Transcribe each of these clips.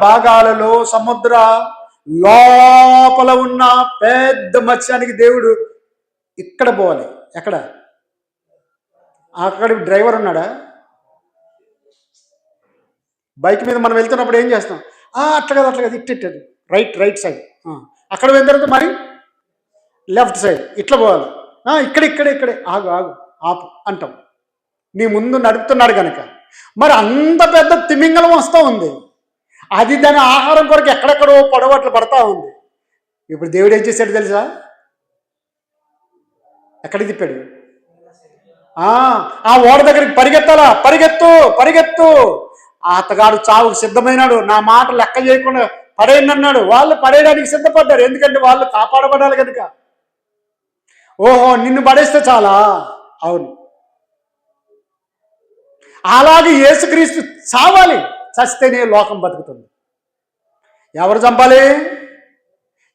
భాగాలలో సముద్ర లోపల ఉన్న పెద్ద మత్స్యానికి దేవుడు ఇక్కడ పోవాలి. ఎక్కడ? అక్కడ డ్రైవర్ ఉన్నాడా? బైక్ మీద మనం వెళ్తున్నప్పుడు ఏం చేస్తాం? అట్లా కదా ఇట్టెట్టాడు రైట్ సైడ్. అక్కడ వెళ్ళిన తర్వాత మరి లెఫ్ట్ సైడ్ ఇట్లా పోవాలి. ఇక్కడే ఆగు ఆపు అంటాం. నీ ముందు నడుపుతున్నాడు కనుక. మరి అంత పెద్ద తిమింగలం వస్తూ ఉంది. అది దాని ఆహారం కొరకు ఎక్కడెక్కడో పొడవట్లు పడతా ఉంది. ఇప్పుడు దేవుడు ఏం చేశాడు తెలుసా? ఎక్కడికి తిప్పాడు? ఆ ఓడ దగ్గరికి పరిగెత్తాలా, పరిగెత్తు. అతగాడు చావుకు సిద్ధమైనాడు. నా మాట లెక్క చేయకుండా పడేయండి అన్నాడు. వాళ్ళు పడేయడానికి సిద్ధపడ్డారు. ఎందుకంటే వాళ్ళు కాపాడబడాలి కనుక. ఓహో, నిన్ను పడేస్తే చాలా? అవును. అలాగే యేసుక్రీస్తు చావాలి. చస్తేనే లోకం బతుకుతుంది. ఎవరు చంపాలి?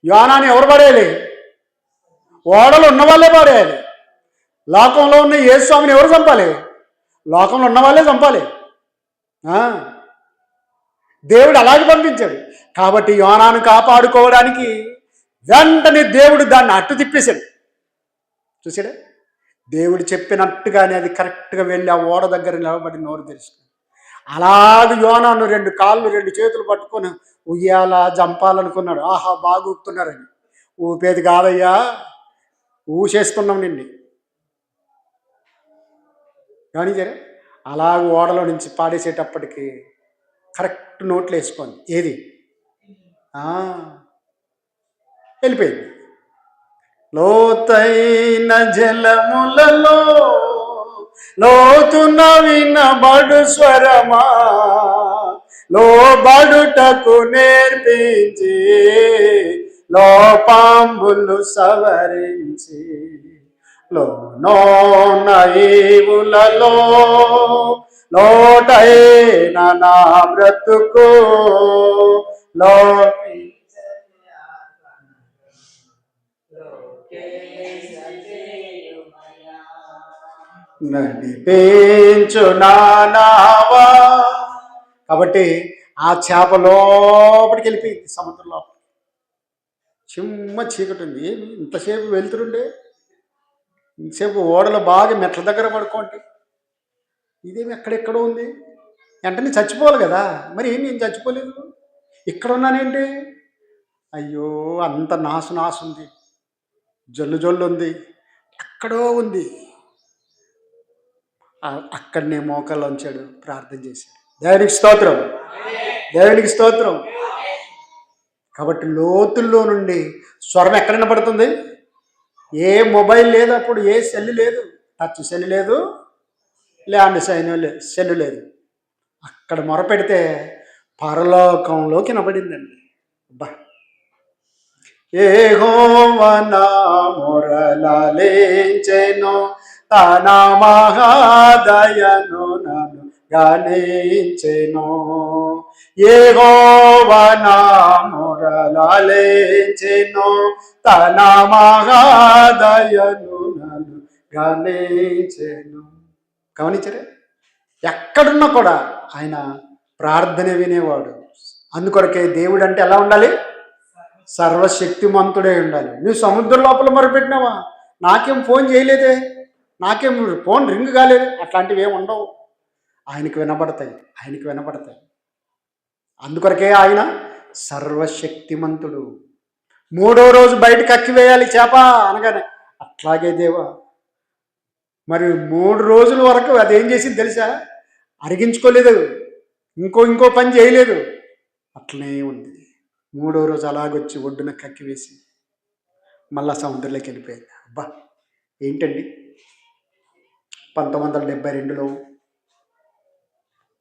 యోనాని ఎవరు పడేయాలి? ఓడలు ఉన్న వాళ్ళే పడేయాలి. లోకంలో ఉన్న యేసుస్వామిని ఎవరు చంపాలి? లోకంలో ఉన్న వాళ్ళే చంపాలి. దేవుడు అలాగే పంపించాడు. కాబట్టి యోనాను కాపాడుకోవడానికి వెంటనే దేవుడు దాన్ని అట్టు తిప్పేశాడు. చూసాడా? దేవుడు చెప్పినట్టుగానే అది కరెక్ట్గా వెళ్ళి ఆ ఓడ దగ్గర నిలబడి నోరు తెరుచుకుంది. అలాగే యోనాను 2 కాళ్ళు 2 చేతులు పట్టుకొని ఉయ్యాల జంపాలనుకున్నాడు. బాగా ఊపుతున్నారని. ఊపేది కాదయ్యా, ఊసేస్తున్నాం నిన్ను. గమనించారా? అలాగ ఓడలో నుంచి పాడేసేటప్పటికి కరెక్ట్ నోట్లు వేసుకోండి. ఏది? వెళ్ళిపోయింది. లోతైన జలములలో లోతున వినబడు స్వరమా, లోబడుటకు నేర్పించి లోపాంబులు సవరించి, లోనోన ఈవులలో లోటైన నా బ్రతుకు నడిపించు నానావా. కాబట్టి ఆ చేప లోపలికి వెళ్ళిపోయింది. సముద్రం లోపల చిమ్మ చీకటి ఉంది. ఇంతసేపు వెళ్తుండే, ఇంతసేపు ఓడలో బాగా మెట్ల దగ్గర పడుకోండి. ఇదేమి ఎక్కడెక్కడో ఉంది. వెంటనే చచ్చిపోవాలి కదా. మరి ఏం నేను చచ్చిపోలేదు, ఇక్కడ ఉన్నానేంటి? అయ్యో, అంత నాసు ఉంది, జల్లు ఉంది, ఎక్కడో ఉంది. అక్కడనే మోకాళ్ళు ఉంచాడు, ప్రార్థన చేశాడు. దేవునికి స్తోత్రం. కాబట్టి లోతుల్లో నుండి స్వరం ఎక్కడ వినపడుతుంది? ఏ మొబైల్ లేదు అప్పుడు, ఏ సెల్ లేదు, టచ్ సెల్ లేదు, ల్యాండ్ సెల్ లేదు. అక్కడ మొరపెడితే పరలోకంలోకి వినపడిందండి. అబ్బా, యెహోవా నా మొరలాలకించెను, తన మహాదయను నన్ను గణించెను. యెహోవా నా మొరలాలకించెను, తన మహాదయను నన్ను గణించెను. గమనించరే? ఎక్కడున్నా కూడా ఆయన ప్రార్థన వినేవాడు. అందుకొరకే దేవుడు అంటే ఎలా ఉండాలి? సర్వశక్తిమంతుడే ఉండాలి. నువ్వు సముద్రం లోపల మొరపెట్టినావా? నాకేం ఫోన్ చేయలేదే, నాకేం ఫోన్ రింగ్ కాలేదు, అట్లాంటివి ఏమి ఉండవు. ఆయనకు వినపడతాయి. అందుకొరకే ఆయన సర్వశక్తిమంతుడు. 3వ రోజు బయటకు అక్కివేయాలి చేప అనగానే, అట్లాగే దేవా. మరి 3 రోజుల వరకు అదేం చేసింది తెలుసా? అరిగించుకోలేదు, ఇంకో పని చేయలేదు, అట్లనే ఉంది. 3వ రోజు అలాగొచ్చి ఒడ్డున కక్కివేసి మళ్ళా సముద్రంలోకి వెళ్ళిపోయింది. అబ్బా, ఏంటండి! 1972లో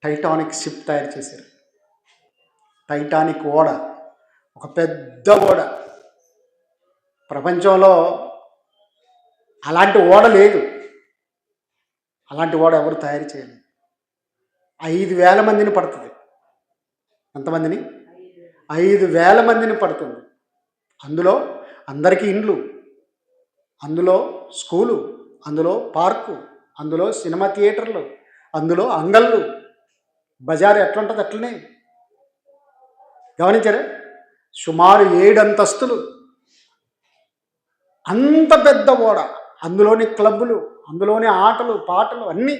టైటానిక్ షిప్ తయారు చేశారు. టైటానిక్ ఓడ, ఒక పెద్ద ఓడ. ప్రపంచంలో అలాంటి ఓడ లేదు, అలాంటి ఓడ ఎవరు తయారు చేయలేదు. 5,000 మందిని పడుతుంది. ఎంతమందిని? 5,000 మందిని పడుతుంది. అందులో అందరికీ ఇండ్లు, అందులో స్కూలు, అందులో పార్కు, అందులో సినిమా థియేటర్లు, అందులో అంగళ్ళు, బజారు ఎట్లుంటుంది అట్లనే. గమనించారా? సుమారు 7 అంతస్తులు, అంత పెద్ద ఓడ, అందులోని క్లబ్బులు, అందులోని ఆటలు పాటలు అన్నీ,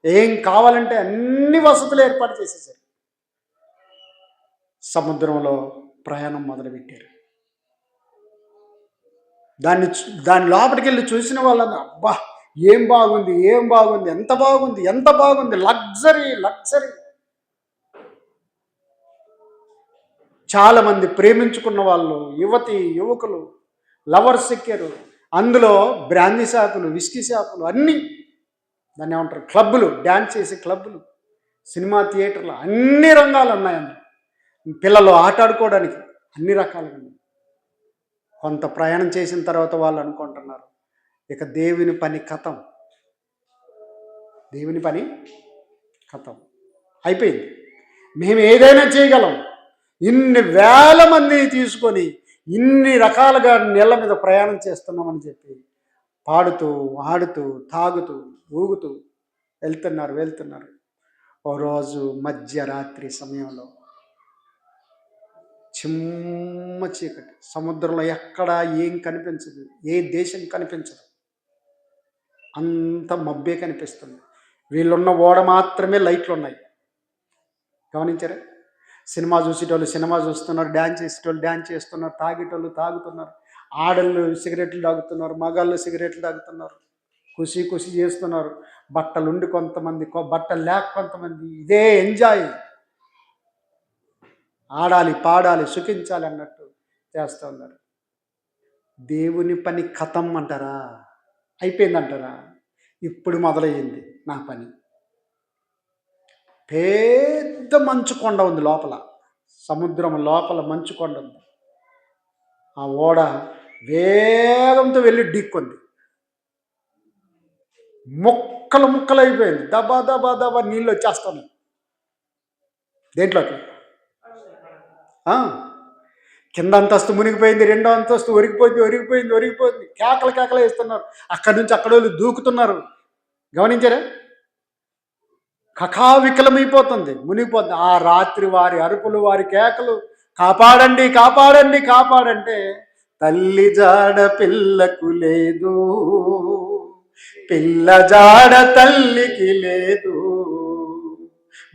ఏం కావాలంటే అన్ని వసతులు ఏర్పాటు చేసేసారు. సముద్రంలో ప్రయాణం మొదలుపెట్టారు. దాని లోపలికి వెళ్ళి చూసిన వాళ్ళందరూ, అబ్బా ఏం బాగుంది, ఏం బాగుంది, ఎంత బాగుంది, ఎంత బాగుంది, లగ్జరీ లగ్జరీ. చాలామంది ప్రేమించుకున్న వాళ్ళు, యువకులు, లవర్స్ ఎక్కారు. అందులో బ్రాందీ షాపులు, విస్కీ షాపులు, అన్నీ, దాన్ని ఏమంటారు, క్లబ్బులు, డ్యాన్స్ చేసే క్లబ్బులు, సినిమా థియేటర్లు, అన్ని రంగాలు ఉన్నాయి. పిల్లలు ఆటాడుకోవడానికి అన్ని రకాలుగా ఉన్నాయి. కొంత ప్రయాణం చేసిన తర్వాత వాళ్ళు అనుకుంటున్నారు, ఇక దేవుని పని కథం, దేవుని పని కథం అయిపోయింది, మేము ఏదైనా చేయగలం, ఇన్ని వేల మందిని తీసుకొని ఇన్ని రకాలుగా నీళ్ళ మీద ప్రయాణం చేస్తున్నామని చెప్పి పాడుతూ ఆడుతూ తాగుతూ ఊగుతూ వెళ్తున్నారు. ఓ రోజు మధ్యరాత్రి సమయంలో చిమ్మ చీకటి, సముద్రంలో ఎక్కడా ఏం కనిపించదు, ఏ దేశం కనిపించదు, అంత మబ్బే కనిపిస్తుంది. వీళ్ళున్న ఓడ మాత్రమే లైట్లు ఉన్నాయి. గమనించారా? సినిమా చూసేటోళ్ళు సినిమా చూస్తున్నారు, డ్యాన్స్ చేసేటోళ్ళు డ్యాన్స్ చేస్తున్నారు, తాగేటోళ్ళు తాగుతున్నారు, ఆడళ్ళు సిగరెట్లు తాగుతున్నారు, మగాళ్ళు సిగరెట్లు తాగుతున్నారు, ఖుషి చేస్తున్నారు. బట్టలుండి కొంతమంది, బట్టలు లేక కొంతమంది, ఇదే ఎంజాయ్, ఆడాలి పాడాలి సుఖించాలి అన్నట్టు చేస్తూ ఉన్నారు. దేవుని పని కథం అంటారా? అయిపోయిందంటారా? ఇప్పుడు మొదలయ్యింది నా పని. పెద్ద మంచు కొండ ఉంది లోపల, సముద్రం లోపల మంచు కొండ ఉంది. ఆ ఓడ వేగంతో వెళ్ళి ఢీక్కొంది, ముక్కలు అయిపోయింది. దబా దబా దబా నీళ్ళు వచ్చేస్తాను దేంట్లోకి. కింద అంతస్తు మునిగిపోయింది, రెండో అంతస్తు ఒరిగిపోయింది. కేకలు వేస్తున్నారు. అక్కడి నుంచి అక్కడ వాళ్ళు దూకుతున్నారు. గమనించారా? కకావికలమైపోతుంది, మునిగిపోతుంది. ఆ రాత్రి వారి అరుపులు, వారి కేకలు, కాపాడండి కాపాడండి కాపాడంటే, తల్లి జాడ పిల్లకు లేదు, పిల్ల జాడ తల్లికి లేదు.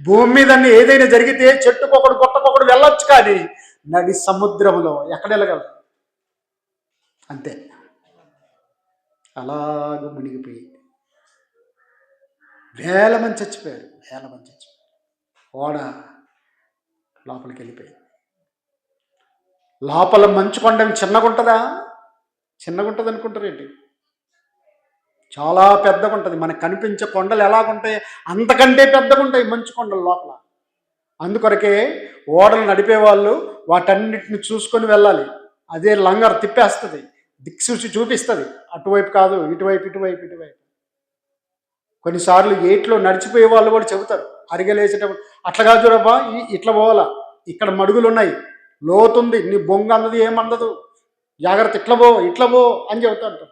భూమి మీద ఏదైనా జరిగితే చెట్టుకొకడు గొట్టకొకడు వెళ్ళొచ్చు, కానీ నడి సముద్రంలో ఎక్కడ వెళ్ళగలరు? అంతే, అలాగ మునిగిపోయింది. వేల మంది చచ్చిపోయారు. ఓడ లోపలికి వెళ్ళిపోయింది. లోపల మంచు కొండ చిన్నగా ఉంటుందా? చిన్నగా ఉంటుంది అనుకుంటారేంటి? చాలా పెద్దగా ఉంటుంది. మనకు కనిపించే కొండలు ఎలాగుంటాయి అంతకంటే పెద్దగా ఉంటాయి మంచు కొండలు లోపల. అందుకొరకే ఓడలు నడిపేవాళ్ళు వాటన్నిటిని చూసుకొని వెళ్ళాలి. అదే లంగర్ తిప్పేస్తుంది, దిక్సూచి చూపిస్తుంది, అటువైపు కాదు ఇటువైపు. కొన్నిసార్లు ఏట్లో నడిచిపోయే వాళ్ళు కూడా చెబుతారు, అరిగలేసేటప్పుడు, అట్లా కాదు చూడబ్బా, ఇట్లా పోవాలా, ఇక్కడ మడుగులు ఉన్నాయి, లోతుంది, నీ బొంగ అన్నది ఏమన్నదు, జాగ్రత్త, ఇట్లా పో అని చెబుతారు.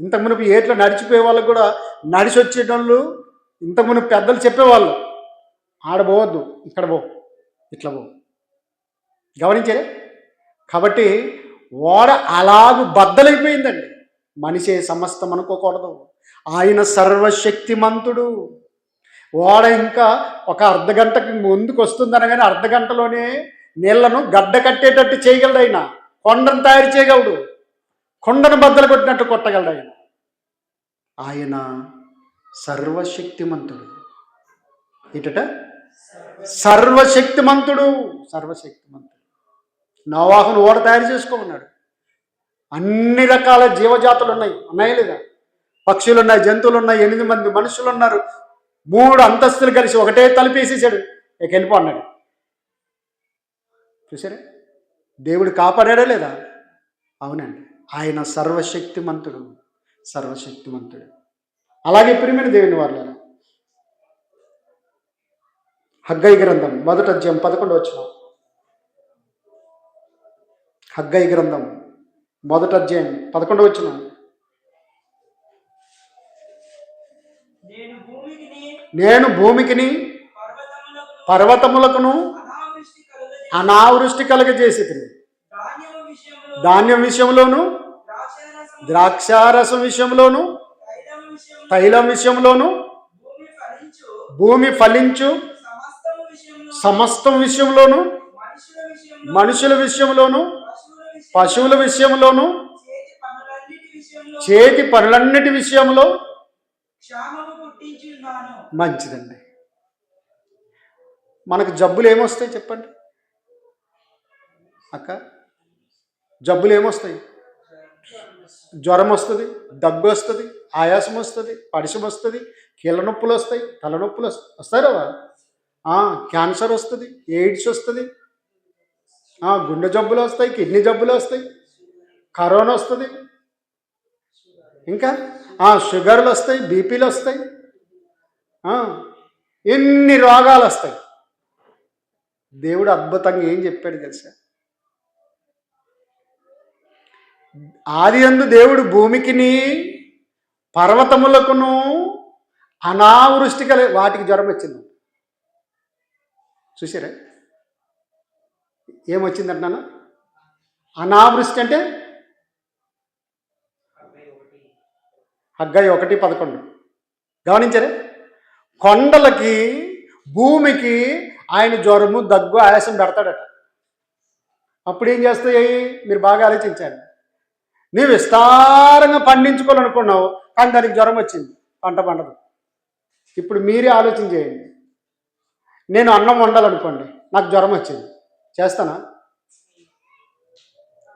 ఇంతకుమునుపు ఏట్లో నడిచిపోయే వాళ్ళకు కూడా నడిచి వచ్చేటోళ్ళు ఇంతకుమునుపు పెద్దలు చెప్పేవాళ్ళు, ఆడపోవద్దు, ఇక్కడ పో, ఇట్లా పో. గమనించారే? కాబట్టి ఓడ అలాగూ బద్దలైపోయిందండి. మనిషే సమస్తం అనుకోకూడదు, ఆయన సర్వశక్తిమంతుడు. ఓడ ఇంకా ఒక అర్ధగంటకి ముందుకు వస్తుందనగానే అర్ధగంటలోనే నీళ్లను గడ్డ కట్టేటట్టు చేయగలడు ఆయన. కొండను తయారు చేయగలడు, కొండను బద్దలు కొట్టినట్టు కొట్టగలడు ఆయన సర్వశక్తిమంతుడు. ఇటట సర్వశక్తిమంతుడు. నోవాహును ఓడ తయారు చేసుకోమన్నాడు. అన్ని రకాల జీవజాతులు ఉన్నాయి లేదా? పక్షులు ఉన్నాయి, జంతువులు ఉన్నాయి, 8 మంది మనుషులు ఉన్నారు, 3 అంతస్తులు కలిసి ఒకటే తలుపేసేసాడు, ఇక వెళ్ళిపో అన్నాడు. చూసారా? దేవుడు కాపాడాడా లేదా? అవునండి, ఆయన సర్వశక్తిమంతుడు. అలాగే ప్రియమైన దేవుని వారలారా, హగ్గై గ్రంథం 1వ అధ్యాయం 11వ వచనం. హగ్గై గ్రంథం 1వ అధ్యాయం 11వ వచనం. నేను భూమికిని పర్వతములకును అనావృష్టి కలుగజేసితిని. ధాన్యం విషయంలోను, ద్రాక్షారసం విషయంలోను, తైలం విషయంలోను, భూమి ఫలించు సమస్తం విషయంలోను, మనుషుల విషయంలోను, పశువుల విషయంలోను, చేతి పనులన్నిటి విషయంలో మంచిదండి. మనకు జబ్బులు ఏమొస్తాయి చెప్పండి అక్క? జబ్బులు ఏమొస్తాయి? జ్వరం వస్తుంది, దగ్గు వస్తుంది, ఆయాసం వస్తుంది, పడిశం వస్తుంది, కీళ్ళ నొప్పులు వస్తాయి, తలనొప్పులు వస్తాయి కదా, క్యాన్సర్ వస్తుంది, ఎయిడ్స్ వస్తుంది, గుండె జబ్బులు వస్తాయి, కిడ్నీ జబ్బులు వస్తాయి, కరోనా వస్తుంది, ఇంకా షుగర్లు వస్తాయి, బీపీలు వస్తాయి, ఎన్ని రోగాలు వస్తాయి. దేవుడు అద్భుతంగా ఏం చెప్పాడు తెలుసా? ఆదియందు దేవుడు భూమికిని పర్వతములకును అనావృష్టి వాటికి జ్వరం వచ్చింది. చూసారా ఏమొచ్చిందంటున్నాను? అనావృష్టి అంటే హగ్గయి 1:11 గమనించారా? కొండలకి భూమికి ఆయన జ్వరము, దగ్గు, ఆయాసం పెడతాడట. అప్పుడు ఏం చేస్తాయి? మీరు బాగా ఆలోచించాలి. నీవు విస్తారంగా పండించుకోవాలనుకున్నావు, కానీ దానికి జ్వరం వచ్చింది, పంట పండదు. ఇప్పుడు మీరే ఆలోచన చేయండి. నేను అన్నం వండాలనుకోండి, నాకు జ్వరం వచ్చింది, చేస్తానా?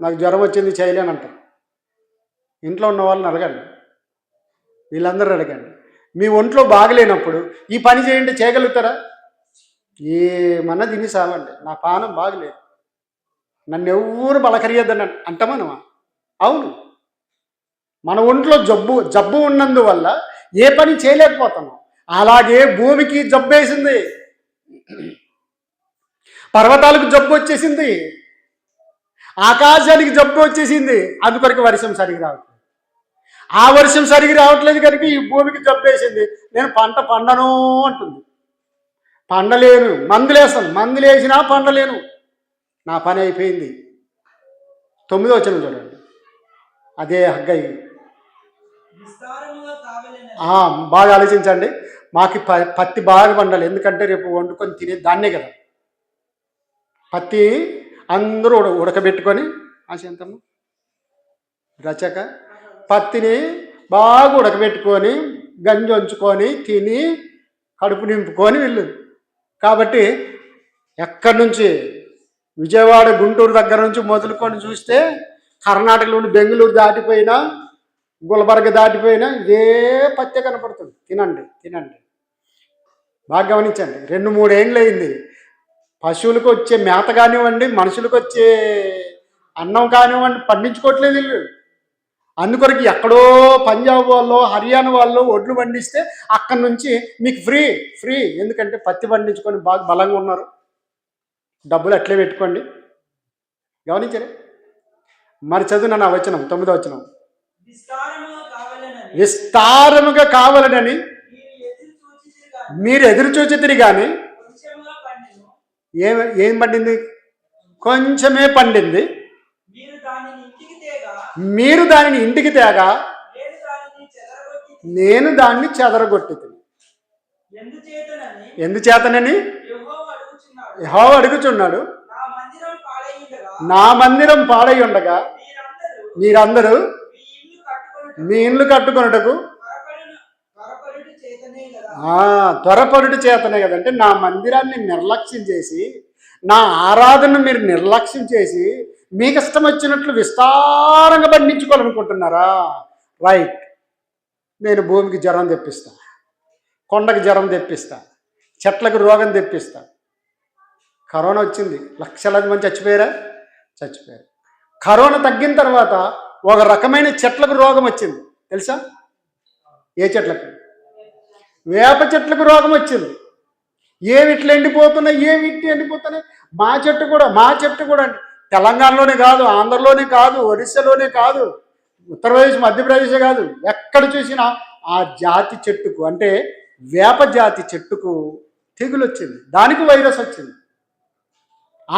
నాకు జ్వరం వచ్చింది చేయలేనంట. ఇంట్లో ఉన్న వాళ్ళని అడగండి, వీళ్ళందరూ అడగండి. మీ ఒంట్లో బాగలేనప్పుడు ఈ పని చేయండి, చేయగలుగుతారా? ఏమన్నా తిని సావండి, నా పానం బాగలేదు, నన్ను ఎవరు బలకరియద్దని అంటామనమా? అవును, మన ఒంట్లో జబ్బు ఉన్నందువల్ల ఏ పని చేయలేకపోతున్నాం. అలాగే భూమికి జబ్బు వేసింది, పర్వతాలకు జబ్బు వచ్చేసింది, ఆకాశానికి జబ్బు వచ్చేసింది. అందుకొరకు వర్షం సరిగి రావట్లేదు. ఆ వర్షం సరిగి రావట్లేదు కనుక ఈ భూమికి జబ్బు వేసింది. నేను పంట పండను అంటుంది. పండలేను, మందులేస్తాను, మందులు వేసినా పండలేను, నా పని అయిపోయింది. 9వ వచనం చూడండి. అదే హగ్గయి. బాగా ఆలోచించండి. మాకు పత్తి బాగా పండాలి, ఎందుకంటే రేపు వండుకొని తినే దాన్నే కదా. పత్తి అందరూ ఉడకబెట్టుకొని ఆశంతమ్మ రచక పత్తిని బాగా ఉడకబెట్టుకొని గంజి వంచుకొని తిని కడుపు నింపుకొని వెళ్ళు. కాబట్టి ఎక్కడి నుంచి విజయవాడ, గుంటూరు దగ్గర నుంచి మొదలుకొని చూస్తే కర్ణాటకలోని బెంగళూరు దాటిపోయినా, గుల్బర్గ దాటిపోయినా ఇదే పత్తే కనపడుతుంది. తినండి తినండి, బాగా గమనించండి. 2-3 ఏళ్ళు అయింది. పశువులకు వచ్చే మేత కానివ్వండి, మనుషులకు వచ్చే అన్నం కానివ్వండి పండించుకోవట్లేదు వీళ్ళు. అందుకొరకు ఎక్కడో పంజాబ్ వాళ్ళు, హర్యానా వాళ్ళు ఒడ్లు పండిస్తే అక్కడి నుంచి మీకు ఫ్రీ. ఎందుకంటే పత్తి పండించుకొని బాగా బలంగా ఉన్నారు, డబ్బులు అట్లే పెట్టుకోండి. గమనించరే? మరి చదువు నా వచనం, 9వ వచనం. విస్తారముగా కావాలనని మీరు ఎదురు చూచితిరి కానీ ఏం పండింది? కొంచెమే పండింది. మీరు దానిని ఇంటికి తేగా నేను దాన్ని చెదరగొట్టుతుంది. ఎందుచేతనని యెహోవా అడుగుచున్నాడు, నా మందిరం పాడై ఉండగా మీరందరూ మీ ఇండ్లు కట్టుకొనుటకు త్వరపడుట చేతనే కదంటే నా మందిరాన్ని నిర్లక్ష్యం చేసి, నా ఆరాధనను మీరు నిర్లక్ష్యం చేసి మీకు ఇష్టం వచ్చినట్లు విస్తారంగా పండించుకోవాలనుకుంటున్నారా? రైట్. నేను భూమికి జ్వరం తెప్పిస్తా, కొండకి జ్వరం తెప్పిస్తా, చెట్లకు రోగం తెప్పిస్తా. కరోనా వచ్చింది, లక్షలాది మంది చచ్చిపోయారు. కరోనా తగ్గిన తర్వాత ఒక రకమైన చెట్లకు రోగం వచ్చింది, తెలుసా? ఏ చెట్లకు? వేప చెట్లకు రోగం వచ్చింది. ఏమిట్లు ఎండిపోతున్నాయి, ఎండిపోతున్నాయి. మా చెట్టు కూడా తెలంగాణలోనే కాదు, ఆంధ్రలోనే కాదు, ఒరిస్సాలోనే కాదు, ఉత్తరప్రదేశ్, మధ్యప్రదేశ్ కాదు, ఎక్కడ చూసినా ఆ జాతి చెట్టుకు, అంటే వేప జాతి చెట్టుకు తెగులు వచ్చింది, దానికి వైరస్ వచ్చింది.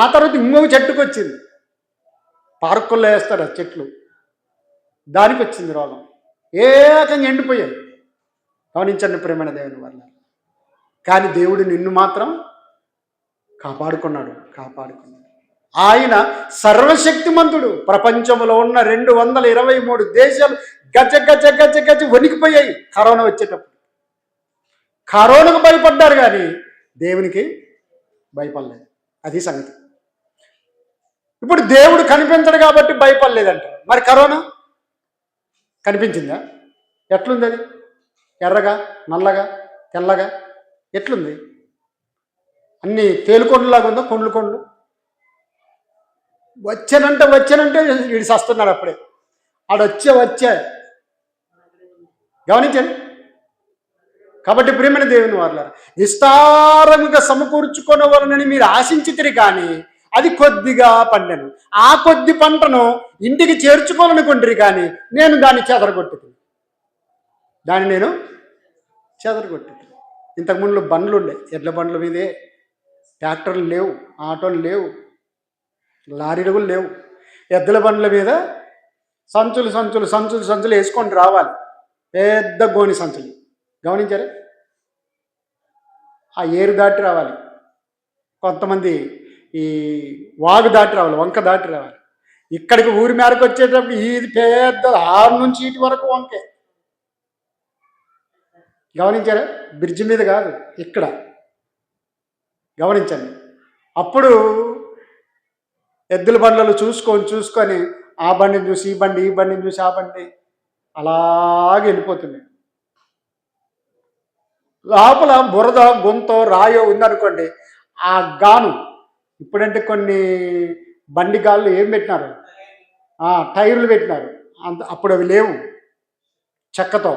ఆ తర్వాత ఇంకొక చెట్టుకు వచ్చింది. పార్కుల్లో వేస్తారు ఆ చెట్లు, దానికి వచ్చింది రోగం. ఏకంగా ఎండిపోయాయి. గమనించండి ప్రేమైన దేవుని వల్ల. కానీ దేవుడు నిన్ను మాత్రం కాపాడుకున్నాడు. ఆయన సర్వశక్తిమంతుడు. ప్రపంచంలో ఉన్న 223 దేశాలు గజ గజ గజ గజ వణికిపోయాయి కరోనా వచ్చేటప్పుడు. కరోనాకు భయపడ్డారు కానీ దేవునికి భయపడలేదు. అది సంగతి. ఇప్పుడు దేవుడు కనిపించడు కాబట్టి భయపడలేదంటారు. మరి కరోనా కనిపించిందా? ఎట్లుంది అది? ఎర్రగా, నల్లగా, తెల్లగా ఎట్లుంది? అన్నీ తేలుకొండలాగా ఉందో, కొండ్లు వచ్చానంటే వీడు సస్తున్నాడు అప్పుడే. వచ్చే గమనించండి. కాబట్టి ప్రియమైన దేవుని వారలారా, విస్తారముగా సమకూర్చుకొనవలనని మీరు ఆశించితిరి కానీ అది కొద్దిగా పండెను. ఆ కొద్ది పంటను ఇంటికి చేర్చుకోవాలనుకుంటారు కానీ నేను దాన్ని చెదరగొట్టుతుంది. ఇంతకుముందు బండ్లు ఉండే, ఎడ్ల బండ్ల మీదే, ట్రాక్టర్లు లేవు, ఆటోలు లేవు, లారీలు కూడా లేవు. ఎద్దుల బండ్ల మీద సంచులు వేసుకొని రావాలి. పెద్ద గోని సంచులు. గమనించారా? ఆ ఏరు దాటి రావాలి. కొంతమంది ఈ వాగు దాటి రావాలి, వంక దాటి రావాలి. ఇక్కడికి ఊరి మేరకు వచ్చేటప్పుడు ఇది పెద్ద 6 నుంచి ఇటు వరకు వంకే. గమనించారా? బ్రిడ్జి మీద కాదు, ఇక్కడ. గమనించండి. అప్పుడు ఎద్దుల బండ్లలో చూసుకొని ఆ బండిని చూసి ఈ బండి, ఈ బండిని చూసి ఆ బండి అలాగే వెళ్ళిపోతుంది. లోపల బురద, గుంతో, రాయో ఉందనుకోండి, ఆ గాను ఇప్పుడంటే కొన్ని బండి గాళ్ళు ఏం పెట్టినారు, టైర్లు పెట్టినారు. అప్పుడు అవి లేవు, చెక్కతో.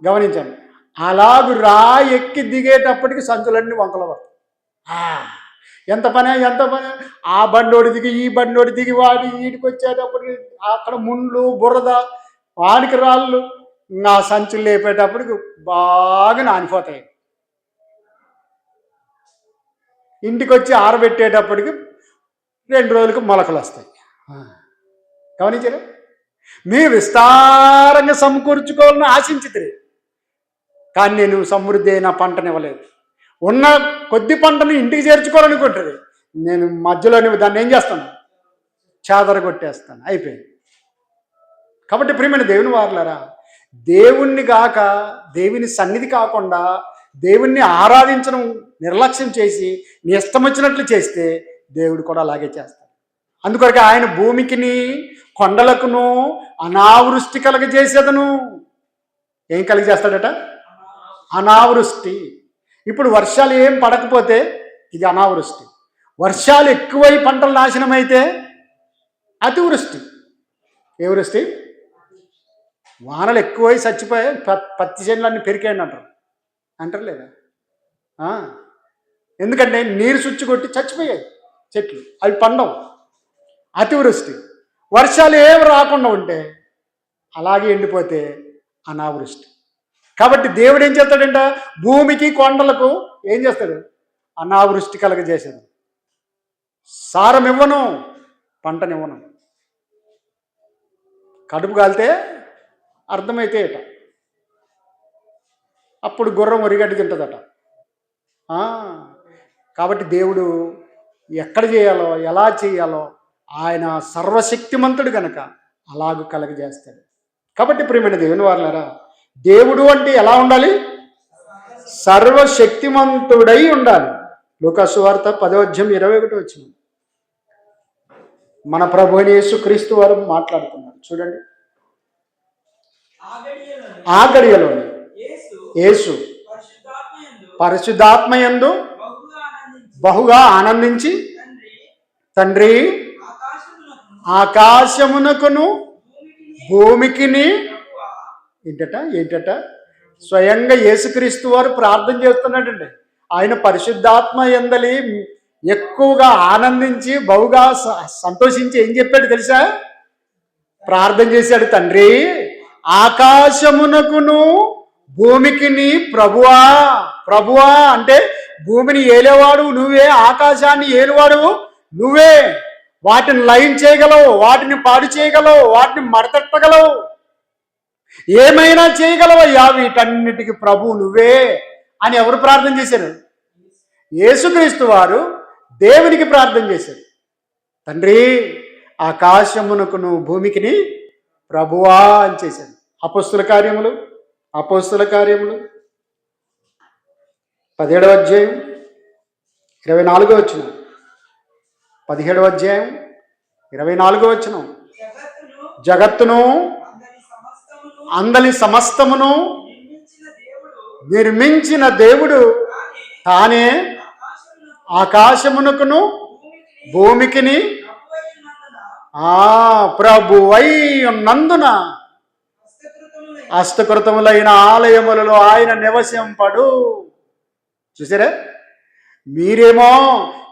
గమనించండి. అలాగూ రాయి ఎక్కి దిగేటప్పటికి సంచులన్నీ వంకలు పడతాయి. ఎంత పని. ఆ బండోడి దిగి ఈ బండోడి దిగి వాడి వీడికి వచ్చేటప్పటికి అక్కడ ముళ్ళు, బురద, వాడికి రాళ్ళు, నా సంచులు లేపేటప్పటికి బాగా నానిపోతాయి. ఇంటికి వచ్చి ఆరబెట్టేటప్పటికి 2 రోజులకు మొలకలు వస్తాయి. గమనించారా? మీరు విస్తారంగా సమకూర్చుకోవాలని ఆశించితే కానీ నేను సమృద్ధి అయిన పంటనివ్వలేదు. ఉన్న కొద్ది పంటను ఇంటికి చేర్చుకోవాలనుకుంటుంది. నేను మధ్యలోనే దాన్ని ఏం చేస్తాను? చెదరగొట్టేస్తాను. అయిపోయింది. కాబట్టి ప్రియమైన దేవుని వారలారా, దేవుణ్ణి గాక, దేవుని సన్నిధి కాకుండా దేవుణ్ణి ఆరాధించడం నిర్లక్ష్యం చేసి నీ ఇష్టం వచ్చినట్లు చేస్తే దేవుడు కూడా అలాగే చేస్తాడు. అందుకొరకు ఆయన భూమికిని కొండలకును అనావృష్టి కలగజేసేదను. ఏం కలిగజేస్తాడట? అనావృష్టి. ఇప్పుడు వర్షాలు ఏం పడకపోతే ఇది అనావృష్టి. వర్షాలు ఎక్కువై పంటలు నాశనం అయితే అతివృష్టి. ఏ వృష్టి? వానలు ఎక్కువై చచ్చిపోయాయి, పత్తి చేనులన్నీ పెరికాయండి అంటారు లేదా? ఎందుకంటే నీరు సుచ్చి కొట్టి చచ్చిపోయాయి చెట్లు, అవి పండవు. అతివృష్టి. వర్షాలు ఏమి రాకుండా ఉంటే అలాగే ఎండిపోతే అనావృష్టి. కాబట్టి దేవుడు ఏం చేస్తాడంట? భూమికి కొండలకు ఏం చేస్తాడు? అనావృష్టి కలగజేసాడు. సారం ఇవ్వను, పంటనివ్వను. కడుపు కాలితే అర్థమైతే అప్పుడు గుర్రం ఒరిగడ్డి తింటుందట. కాబట్టి దేవుడు ఎక్కడ చేయాలో, ఎలా చేయాలో ఆయన సర్వశక్తిమంతుడు కనుక అలాగూ కలగజేస్తాడు. కాబట్టి ప్రియమైన దేవుని వారలారా, దేవుడు అంటే ఎలా ఉండాలి? సర్వశక్తిమంతుడై ఉండాలి. లూకా సువార్త 10:21 మన ప్రభు అయిన యేసుక్రీస్తు వారు మాట్లాడుతున్నారు. చూడండి. ఆ గడియలోని యేసు పరిశుద్ధాత్మయందు బహుగా ఆనందించి, తండ్రి, ఆకాశమునకును భూమికిని ఏంటట స్వయంగా యేసుక్రీస్తు వారు ప్రార్థన చేస్తున్నాడండి. ఆయన పరిశుద్ధాత్మ యందలి ఎక్కువగా ఆనందించి బహుగా సంతోషించి ఏం చెప్పాడు తెలుసా? ప్రార్థన చేశాడు. తండ్రి, ఆకాశమునకును భూమికిని ప్రభువా అంటే భూమిని ఏలేవాడు నువ్వే, ఆకాశాన్ని ఏలువాడు నువ్వే వాటిని లయం చేయగలవు, వాటిని పాడు చేయగలవు, వాటిని మడతెట్టగలవు, ఏమైనా చేయగలవయ్యా, వీటన్నిటికీ ప్రభు నువ్వే అని ఎవరు ప్రార్థన చేశారు? యేసుక్రీస్తు వారు దేవునికి ప్రార్థన చేశారు. తండ్రి, ఆకాశమునకు నువ్వు భూమికిని ప్రభువా అని చేశాడు. అపోస్తుల కార్యములు 17వ అధ్యాయం 24వ వచనం, 17వ అధ్యాయం 24వ వచనం. జగత్తును అందలి సమస్తమును నిర్మించిన దేవుడు తానే ఆకాశమునకును భూమికిని ప్రభువై ఉన్నందున హస్తకృతములైన ఆలయములలో ఆయన నివసింపడు. చూసారా? మీరేమో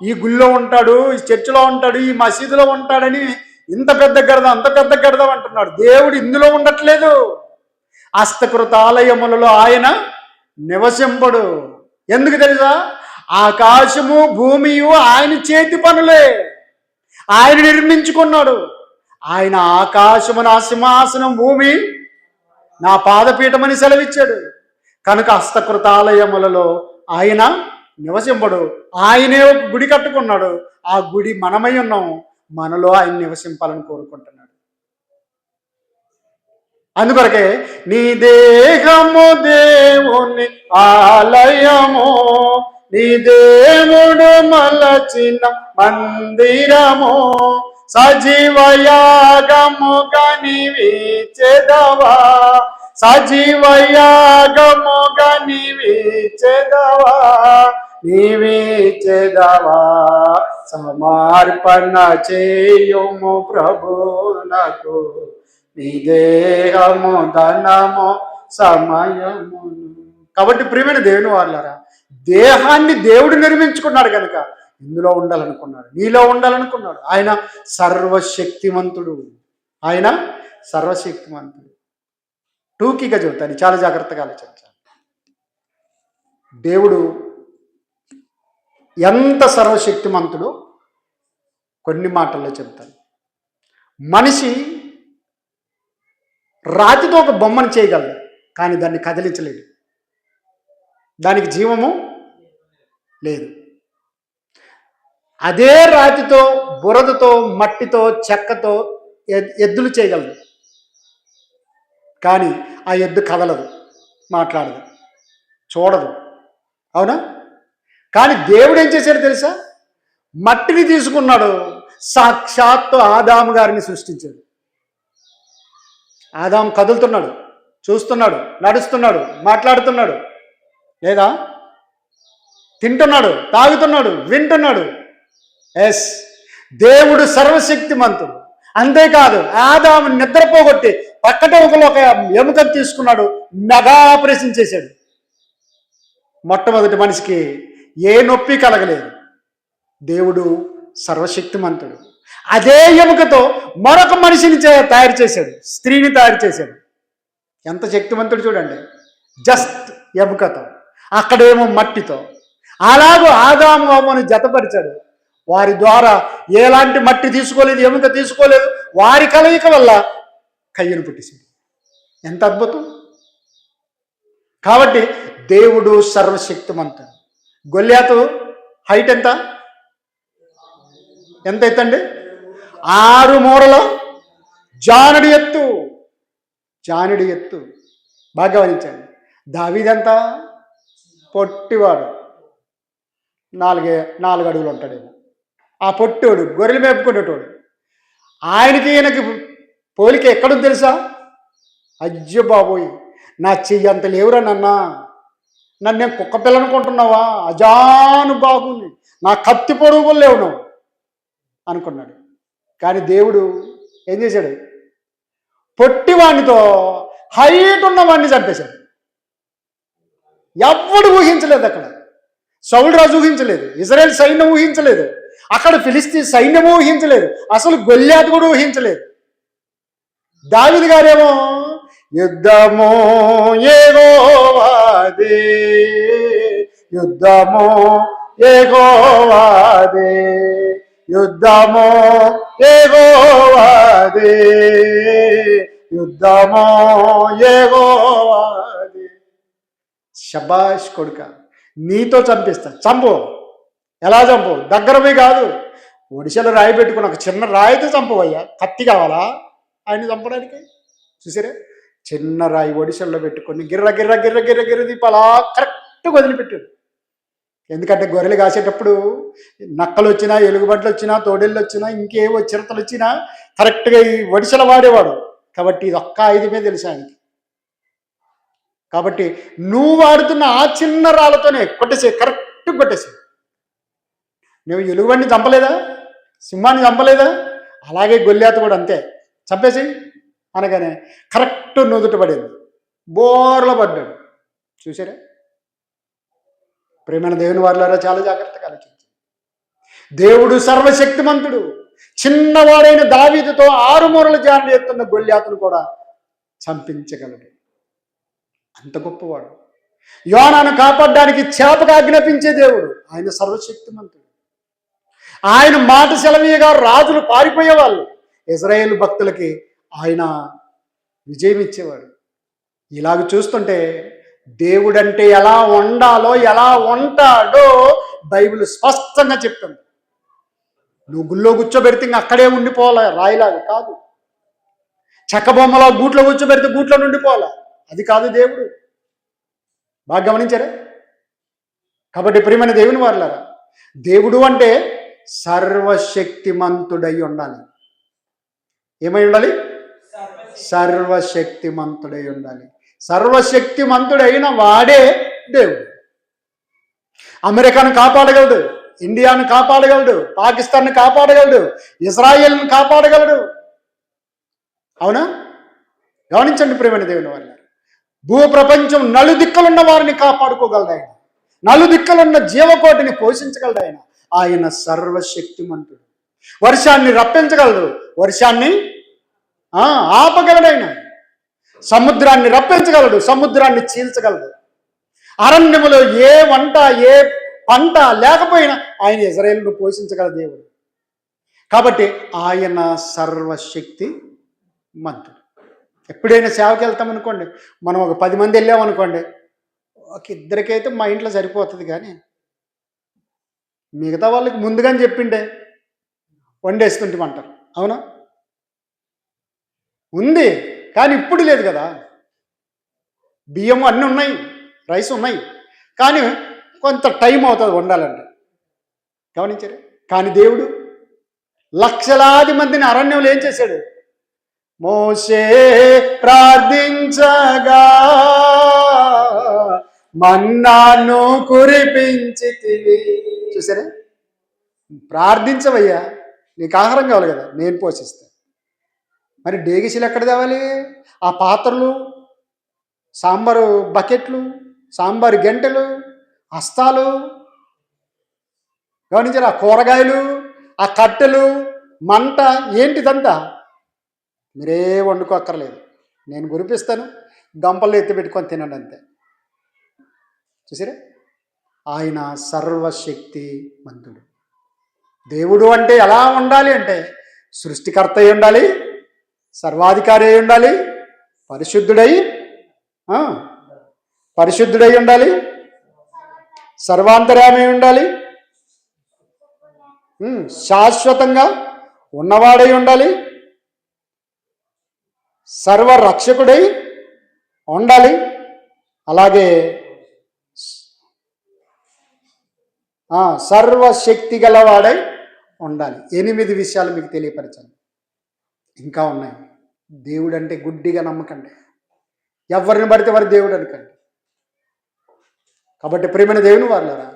ఈ గుళ్ళో ఉంటాడు, ఈ చర్చిలో ఉంటాడు, ఈ మసీదులో ఉంటాడని ఇంత పెద్ద గడద అంత పెద్ద గడద అంటున్నాడు. దేవుడు ఇందులో ఉండట్లేదు. హస్తకృత ఆలయములలో ఆయన నివసింపడు. ఎందుకు తెలుసా? ఆకాశము భూమియు ఆయన చేతి పనులే. ఆయన నిర్మించుకున్నాడు. ఆయన ఆకాశము నా సింహాసనం, భూమి నా పాదపీఠమని సెలవిచ్చాడు. కనుక హస్తకృత ఆలయములలో ఆయన నివసింపడు. ఆయనే ఒక గుడి కట్టుకున్నాడు. ఆ గుడి మనమై ఉన్నాం. మనలో ఆయన నివసింపాలని కోరుకుంటున్నాడు. అందుకొరకే నీ దేహము దేవుని ఆలయము, నీ దేవుడు మలచిన మందిరము, సజీవయాగముగా నీవిచెదవా, సజీవయాగముగా నీవిచెదవా, నీవిచెదవా. సమర్పణ చేయుము ప్రభునకు, నీ దేహము ధనము సమయము. కాబట్టి ప్రియమైన దేవుని వారలారా, దేహాన్ని దేవుడు నిర్మించుకున్నాడు కనుక ఇందులో ఉండాలనుకున్నాడు, నీలో ఉండాలనుకున్నాడు. ఆయన సర్వశక్తిమంతుడు. ఆయన సర్వశక్తిమంతుడు. టూకీగా చెబుతాను, చాలా జాగ్రత్తగా ఆలోచించాలి. దేవుడు ఎంత సర్వశక్తిమంతుడో కొన్ని మాటల్లో చెబుతాను. మనిషి రాతితో ఒక బొమ్మను చేయగలడు, కానీ దాన్ని కదిలించలేడు. దానికి జీవము లేదు. అదే రాతితో, బురదతో, మట్టితో, చెక్కతో ఎద్దులు చేయగలదు, కానీ ఆ ఎద్దు కదలదు, మాట్లాడదు, చూడదు. అవునా? కానీ దేవుడు ఏం చేశాడు తెలుసా? మట్టిని తీసుకున్నాడు, సాక్షాత్తు ఆదాము గారిని సృష్టించాడు. ఆదాము కదులుతున్నాడు, చూస్తున్నాడు, నడుస్తున్నాడు, మాట్లాడుతున్నాడు లేదా? తింటున్నాడు, తాగుతున్నాడు, వింటున్నాడు. ఎస్, దేవుడు సర్వశక్తిమంతుడు. అంతేకాదు, ఆదాము నిద్రపోగొట్టి పక్కటొకలో ఒక ఎముకను తీసుకున్నాడు, మెగా ఆపరేషన్ చేశాడు. మొట్టమొదటి మనిషికి ఏ నొప్పి కలగలేదు. దేవుడు సర్వశక్తిమంతుడు. అదే ఎముకతో మరొక మనిషిని తయారు చేశాడు, స్త్రీని తయారు చేశాడు. ఎంత శక్తిమంతుడు చూడండి. జస్ట్ ఎముకతో, అక్కడేమో మట్టితో. అలాగూ ఆదాము అవ్వను జతపరిచాడు. వారి ద్వారా ఎలాంటి మట్టి తీసుకోలేదు, ఎముక తీసుకోలేదు. వారి కలయిక వల్ల కయ్యను పుట్టేసింది. ఎంత అద్భుతం! కాబట్టి దేవుడు సర్వశక్తిమంతుడు. గొల్యాతు హైట్ ఎంత ఎత్తండి? 6 మూరల జానుడి ఎత్తు. జానుడి ఎత్తు బాగా గమనించండి. దావీదెంత? పొట్టివాడు, 4 అడుగులు ఉంటాడేమో. ఆ పొట్టోడు గొర్రెలు మేపుకునేటోడు. ఆయనకి ఈయనకి పోలిక ఎక్కడుంది తెలుసా? అయ్యో బాబోయ్, నా చెయ్యి అంత లేవురా నన్నా, నన్ను కుక్క పిల్లనుకుంటున్నావా? అజాను బాగుంది, నా కత్తి పొడుగులు లేవు నువ్వు అనుకున్నాడు. కానీ దేవుడు ఏం చేశాడు? పొట్టివాడినితో హైట్ ఉన్నవాడిని చంపేశాడు. ఎవ్వడు ఊహించలేదు. అక్కడ సౌలు రాజు ఊహించలేదు, ఇజ్రాయెల్ సైన్యం ఊహించలేదు, అక్కడ ఫిలిస్తీన్ సైన్యం ఊహించలేదు, అసలు గొల్యాతు కూడా ఊహించలేదు. దావీదు గారేమో యుద్ధము యెహోవాదే, యుద్ధము యెహోవాదే, యుద్ధమో యెహోవాదే, యుద్ధమో యెహోవాదే. శబాష్ కొడుక, నీతో చంపిస్తా. చంపు. ఎలా చంపు? దగ్గరవి కాదు, ఒడిశాలో రాయి పెట్టుకుని ఒక చిన్న రాయితో చంపవయ్యా. కత్తి కావాలా ఆయన చంపడానికి? చూసారే, చిన్న రాయి ఒడిశాల్లో పెట్టుకొని గిర్ర గిర్ర గిర్ర గిర్ర గిర్ర దీప అలా కరెక్ట్గా వదిలిపెట్టాడు. ఎందుకంటే గొర్రెలు కాసేటప్పుడు నక్కలు వచ్చినా, ఎలుగుబంట్లు వచ్చినా, తోడేళ్ళు వచ్చినా, ఇంకేవో చిరతలు వచ్చినా కరెక్ట్గా ఈ ఒడిశలు వాడేవాడు. కాబట్టి ఇది ఒక్క ఆయుధమే తెలుసు ఆయనకి. కాబట్టి నువ్వు వాడుతున్న ఆ చిన్న రాళ్ళతోనే కొట్టేసే, కరెక్ట్ కొట్టేసే. నువ్వు ఎలుగుబండిని చంపలేదా, సింహాన్ని చంపలేదా? అలాగే గొల్లియాత కూడా అంతే, చంపేసి అనగానే కరెక్ట్ నుదుట పడింది, బోర్ల పడ్డాడు. చూసారా? ప్రేమైన దేవుని వారులారా, చాలా జాగ్రత్తగా ఆలోచించండి. దేవుడు సర్వశక్తిమంతుడు. చిన్నవాడైన దావీదుతో 6 మూరల జాండ ఎత్తున్న గొల్లియాతును కూడా చంపించగలడు. అంత గొప్పవాడు. యోనాను కాపాడడానికి చేపకు ఆజ్ఞాపించే దేవుడు. ఆయన సర్వశక్తిమంతుడు. ఆయన మాట సెలవీయగా రాజులు పారిపోయేవాళ్ళు. ఇజ్రాయేలు భక్తులకి ఆయన విజయం ఇచ్చేవాడు. ఇలాగ చూస్తుంటే దేవుడంటే ఎలా ఉండాలో, ఎలా ఉంటాడో బైబిల్ స్పష్టంగా చెప్తుంది. నువ్వు గుళ్ళో కూర్చోబెడితే ఇంక అక్కడే ఉండిపోవాలా, రాయిలాగా కాదు. చెక్క బొమ్మలో గూట్లో కూర్చోబెడితే గూట్లో ఉండిపోవాలా, అది కాదు దేవుడు. బాగా గమనించారా? కాబట్టి ప్రియమైన దేవుని వారులారా, దేవుడు అంటే సర్వశక్తిమంతుడై ఉండాలి. ఏమై ఉండాలి? సర్వశక్తిమంతుడై ఉండాలి. సర్వశక్తిమంతుడైన వాడే దేవుడు. అమెరికాను కాపాడగలడు, ఇండియాను కాపాడగలడు, పాకిస్తాన్ని కాపాడగలడు, ఇజ్రాయెల్ని కాపాడగలడు. అవునా? గమనించండి ప్రియమైన దేవుని వల్ల, భూప్రపంచం నలుదిక్కలున్న వారిని కాపాడుకోగలడు ఆయన. నలుదిక్కలున్న జీవకోటిని పోషించగలడు ఆయన. ఆయన సర్వశక్తిమంతుడు. వర్షాన్ని రప్పించగలడు, వర్షాన్ని ఆపగలడు ఆయన. సముద్రాన్ని రప్పించగలడు, సముద్రాన్ని చీల్చగలడు. అరణ్యములో ఏ వంట, ఏ పంట లేకపోయినా ఆయన ఇజ్రాయేలును పోషించగల దేవుడు. కాబట్టి ఆయన సర్వశక్తి మంతుడు. ఎప్పుడైనా సేవకి వెళ్తామనుకోండి, మనం ఒక 10 మంది వెళ్ళామనుకోండి, ఒక ఇద్దరికైతే మా ఇంట్లో సరిపోతుంది, కానీ మిగతా వాళ్ళకి ముందుగానే చెప్పిండే వండేస్తుంటామంటారు. అవునా? ఉంది, కానీ ఇప్పుడు లేదు కదా. బియ్యం అన్నీ ఉన్నాయి, రైస్ ఉన్నాయి, కానీ కొంత టైం అవుతుంది వండాలంటే. గమనించారు? కానీ దేవుడు లక్షలాది మందిని అరణ్యంలో ఏం చేశాడు? మోషే ప్రార్థించగా మన్నాను కురిపించితివి. చూసారా? ప్రార్థించవయ్యా, నీకు ఆహారం కావాలి కదా, నేను పోషిస్తాను. మరి డేగిసీలు ఎక్కడ తేవాలి? ఆ పాత్రలు, సాంబారు బకెట్లు, సాంబారు గంటెలు, హస్తాలు, గమనించారు? ఆ కూరగాయలు, ఆ కట్టెలు, మంట, ఏంటిదంతా మీరే వండుకోక్కర్లేదు, నేను గురిపిస్తాను, గంపల్లో ఎత్తిపెట్టుకొని తినండి అంతే. చూసారా? ఆయన సర్వశక్తి మంతుడు. దేవుడు అంటే ఎలా ఉండాలి అంటే సృష్టికర్త అయి ఉండాలి, సర్వాధికారి అయి ఉండాలి, పరిశుద్ధుడై ఉండాలి, సర్వాంతర్యామి ఉండాలి, శాశ్వతంగా ఉన్నవాడై ఉండాలి, సర్వరక్షకుడై ఉండాలి, అలాగే సర్వశక్తి గలవాడై ఉండాలి. 8 విషయాలు మీకు తెలియపరచాను. ఇంకా ఉన్నాయి. దేవుడు అంటే గుడ్డిగా నమ్మకండి, ఎవరిని పడితే వారు దేవుడు అనకండి. కాబట్టి ప్రియమైన దేవుని వారులారా,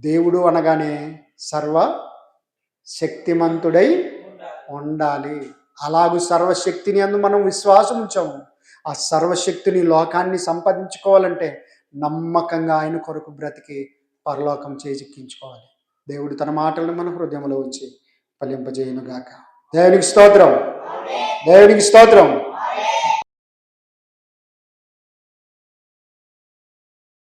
దేవుడు అనగానే సర్వ శక్తిమంతుడై ఉండాలి. అలాగూ సర్వశక్తిని అందు మనం విశ్వాసం ఉంచాము. ఆ సర్వశక్తిని, లోకాన్ని సంపాదించుకోవాలంటే నమ్మకంగా ఆయన కొరకు బ్రతికి పరలోకం చేజిక్కించుకోవాలి. దేవుడు తన మాటలను మన హృదయంలో ఉంచి ఫలింపజేయును గాక. దేవునికి స్తోత్రం, దేవునికి స్తోత్రం.